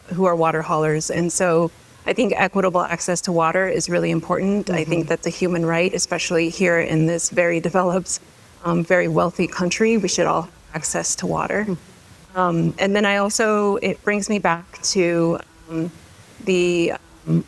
who are water haulers. And so I think equitable access to water is really important. Mm-hmm. I think that's a human right, especially here in this very developed, very wealthy country. We should all have access to water. Mm-hmm. And then it brings me back to the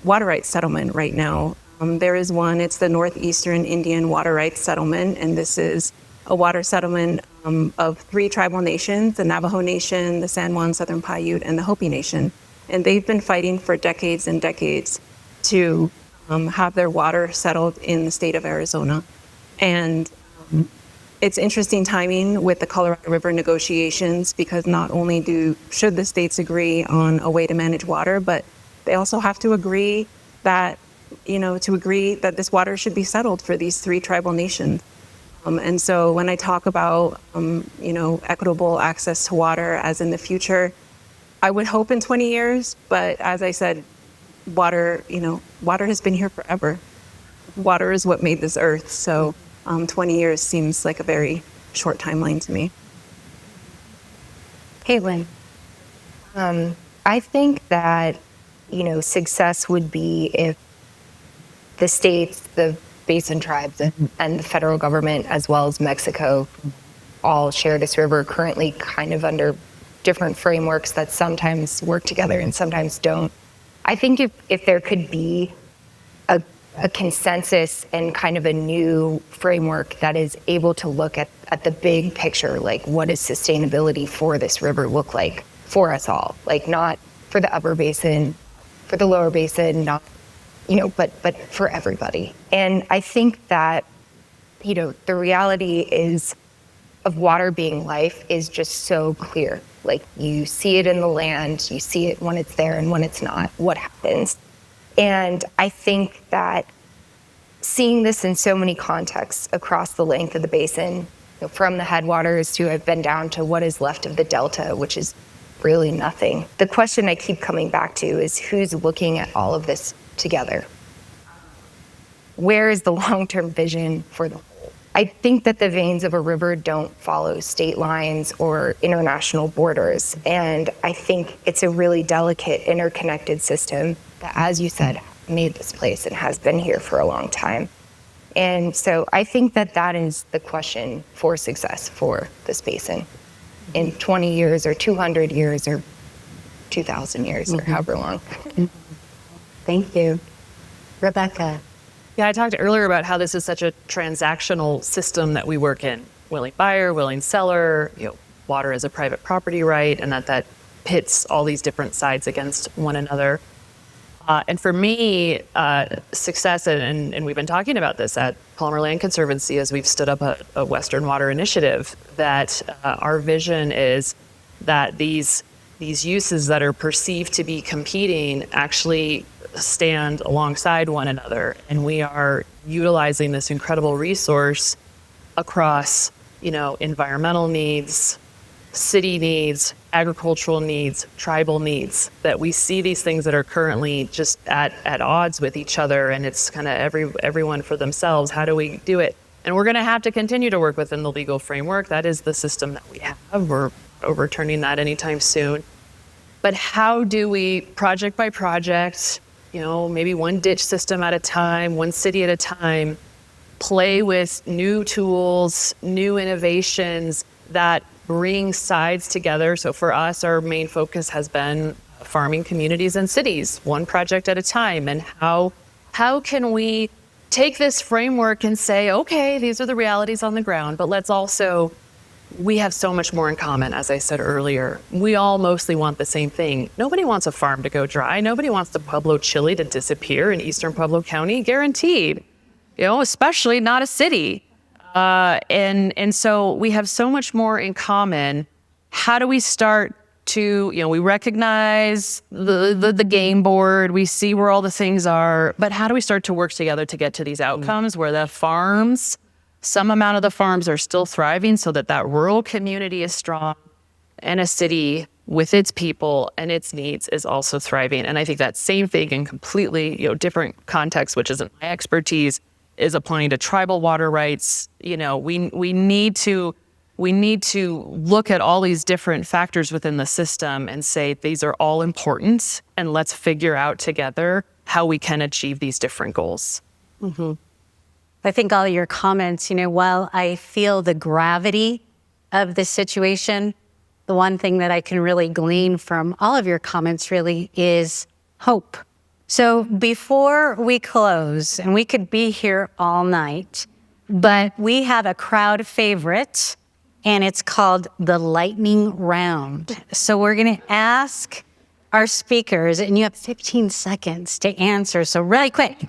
water rights settlement right now. There is one, it's the Northeastern Indian Water Rights Settlement, and this is a water settlement of 3 tribal nations, the Navajo Nation, the San Juan Southern Paiute, and the Hopi Nation. And they've been fighting for decades and decades to have their water settled in the state of Arizona. And it's interesting timing with the Colorado River negotiations, because not only should the states agree on a way to manage water, but they also have to agree that, you know, that this water should be settled for these 3 tribal nations. And so when I talk about, you know, equitable access to water as in the future, I would hope in 20 years, but as I said, water has been here forever. Water is what made this earth. So 20 years seems like a very short timeline to me. Caitlin. I think that, you know, success would be if the states, the basin tribes, and the federal government, as well as Mexico, all share this river, currently kind of under different frameworks that sometimes work together and sometimes don't. I think if there could be a consensus and kind of a new framework that is able to look at the big picture, like what does sustainability for this river look like for us all? Like not for the upper basin, for the lower basin, not, you know, but for everybody. And I think that, you know, the reality is of water being life is just so clear. Like you see it in the land, you see it when it's there and when it's not, what happens. And I think that seeing this in so many contexts across the length of the basin, you know, from the headwaters to I've been down to what is left of the delta, which is really nothing. The question I keep coming back to is who's looking at all of this together? Where is the long-term vision for the whole? I think that the veins of a river don't follow state lines or international borders. And I think it's a really delicate, interconnected system that, as you said, made this place and has been here for a long time. And so I think that that is the question for success for this basin in 20 years or 200 years or 2,000 years or however long. Thank you. Rebecca. Yeah, I talked earlier about how this is such a transactional system that we work in. Willing buyer, willing seller, you know, water is a private property right, and that pits all these different sides against one another. And for me, success, and we've been talking about this at Palmer Land Conservancy as we've stood up a Western Water Initiative, that our vision is that these these uses that are perceived to be competing actually stand alongside one another. And we are utilizing this incredible resource across, environmental needs, city needs, agricultural needs, tribal needs, that we see these things that are currently just at odds with each other, and it's kind of everyone for themselves. How do we do it? And we're going to have to continue to work within the legal framework. That is the system that we have. We're overturning that anytime soon. But how do we, project by project, maybe one ditch system at a time, one city at a time, play with new tools, new innovations that bring sides together? So for us, our main focus has been farming communities and cities, one project at a time. And how can we take this framework and say, okay, these are the realities on the ground, but let's also, we have so much more in common, as I said earlier. We all mostly want the same thing. Nobody wants a farm to go dry. Nobody wants the Pueblo chili to disappear in eastern Pueblo County, guaranteed. Especially not a city. And so we have so much more in common. How do we start to, we recognize the game board, we see where all the things are, but how do we start to work together to get to these outcomes where the farms, some amount of the farms are still thriving so that rural community is strong, and a city with its people and its needs is also thriving. And I think that same thing in completely, different context, which isn't my expertise, is applying to tribal water rights. We need to look at all these different factors within the system and say these are all important, and let's figure out together how we can achieve these different goals. Mm-hmm. I think all your comments, while I feel the gravity of the situation, the one thing that I can really glean from all of your comments really is hope. So before we close, and we could be here all night, but we have a crowd favorite, and it's called the lightning round. So we're going to ask our speakers, and you have 15 seconds to answer. So really quick.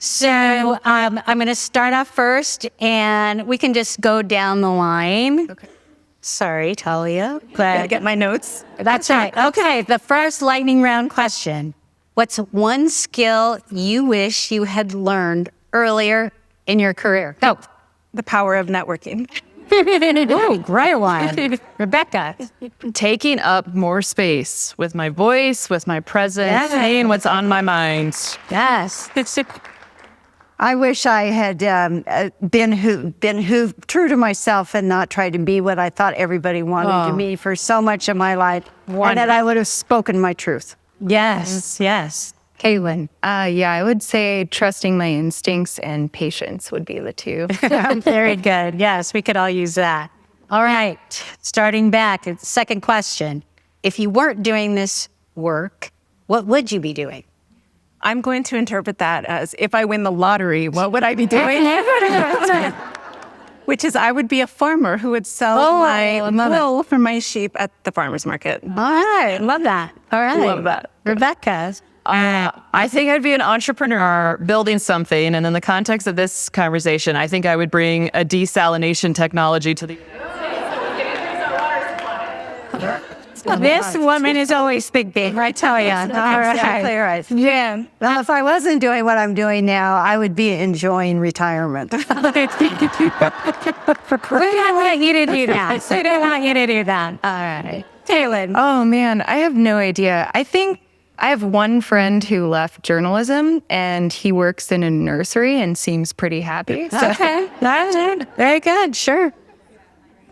So I'm going to start off first, and we can just go down the line. Okay. Sorry, Talia. Gotta get my notes. That's right. Okay, the first lightning round question. What's one skill you wish you had learned earlier in your career? Go. The power of networking. Ooh, great one. Rebecca. Taking up more space with my voice, with my presence, saying what's on my mind. Yes. I wish I had been true to myself and not tried to be what I thought everybody wanted to be for so much of my life, and that I would have spoken my truth. Yes, yes. Caitlin. I would say trusting my instincts and patience would be the two. Very good. Yes, we could all use that. All right, starting back, second question. If you weren't doing this work, what would you be doing? I'm going to interpret that as, if I win the lottery, what would I be doing? Which is, I would be a farmer who would sell my wool for my sheep at the farmer's market. All right, love that. All right. Love that. Rebecca. I think I'd be an entrepreneur building something. And in the context of this conversation, I think I would bring a desalination technology to the This woman is always thinking, I tell you. All right. Exactly right. Yeah. Well, if I wasn't doing what I'm doing now, I would be enjoying retirement. We don't want you to do that. We don't want you to do that. All right. Taylor. Oh man, I have no idea. I think I have one friend who left journalism and he works in a nursery and seems pretty happy. So. Okay. That's it. Very good. Sure.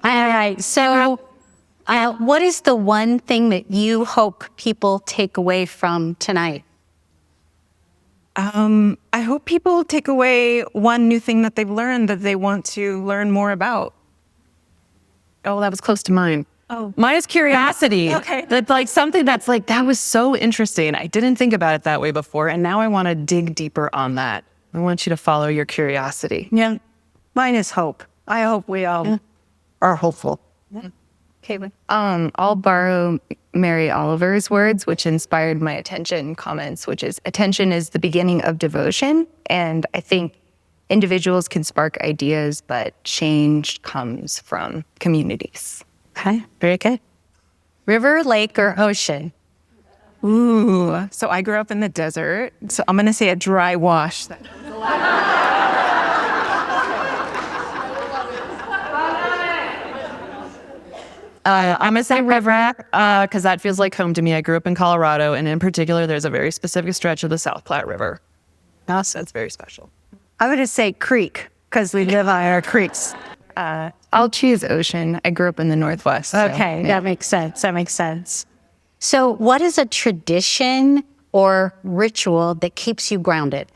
All right. So what is the one thing that you hope people take away from tonight? I hope people take away one new thing that they've learned that they want to learn more about. Oh, that was close to mine. Oh. Mine is curiosity. Okay. That's like something that's like, that was so interesting. I didn't think about it that way before. And now I want to dig deeper on that. I want you to follow your curiosity. Yeah. Mine is hope. I hope we all are hopeful. Caitlin. I'll borrow Mary Oliver's words, which inspired my attention comments, which is attention is the beginning of devotion. And I think individuals can spark ideas, but change comes from communities. Okay. Very good. River, lake, or ocean? Ooh, so I grew up in the desert, so I'm gonna say a dry wash. I'm gonna say river because that feels like home to me. I grew up in Colorado, and in particular, there's a very specific stretch of the South Platte River. That's very special. I'm going to say creek because we live on our creeks. I'll choose ocean. I grew up in the Northwest. so, Okay, yeah. that makes sense. That makes sense. So, what is a tradition or ritual that keeps you grounded?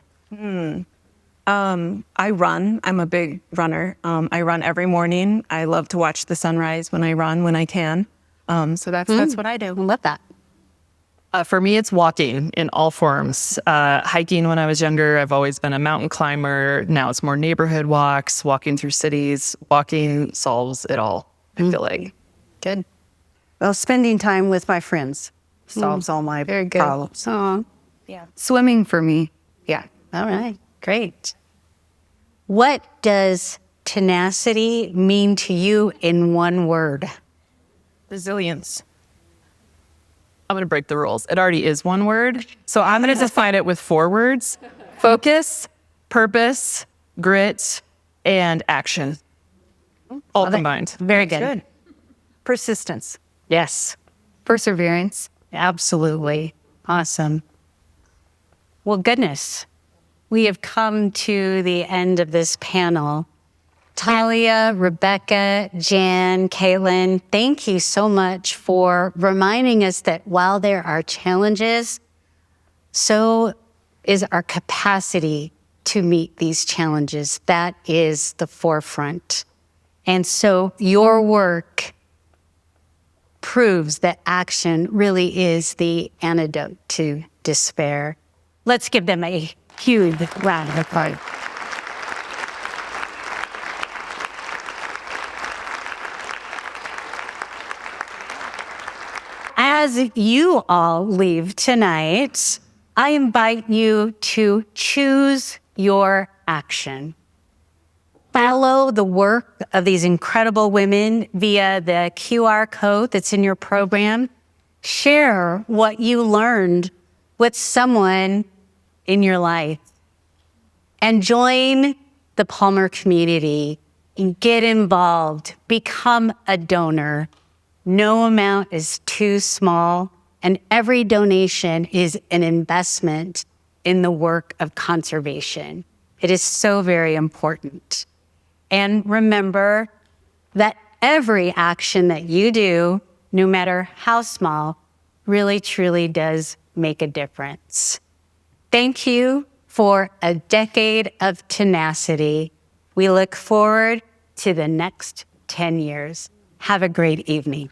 I run. I'm a big runner. I run every morning. I love to watch the sunrise when I run, when I can. So that's what I do. I love that. For me, it's walking in all forms. Hiking when I was younger, I've always been a mountain climber. Now it's more neighborhood walks, walking through cities. Walking solves it all, I feel like. Good. Well, spending time with my friends solves all my Very good. problems. Oh, Yeah. Swimming for me. Yeah. all right. Great. What does tenacity mean to you in one word? Resilience. I'm going to break the rules. It already is one word. So I'm going to define it with 4 words: focus, purpose, grit, and action. All combined. Very good. Persistence. Yes, Perseverance. absolutely. Awesome. Well, goodness, we have come to the end of this panel. Talia, Rebecca, Jan, Caitlin, thank you so much for reminding us that while there are challenges, so is our capacity to meet these challenges. That is the forefront. And so your work proves that action really is the antidote to despair. Let's give them a huge round of applause. As you all leave tonight, I invite you to choose your action. Follow the work of these incredible women via the QR code that's in your program. Share what you learned with someone in your life. And join the Palmer community and get involved. Become a donor. No amount is too small, and every donation is an investment in the work of conservation. It is so very important. And remember that every action that you do, no matter how small, really truly does make a difference. Thank you for a decade of tenacity. We look forward to the next 10 years. Have a great evening.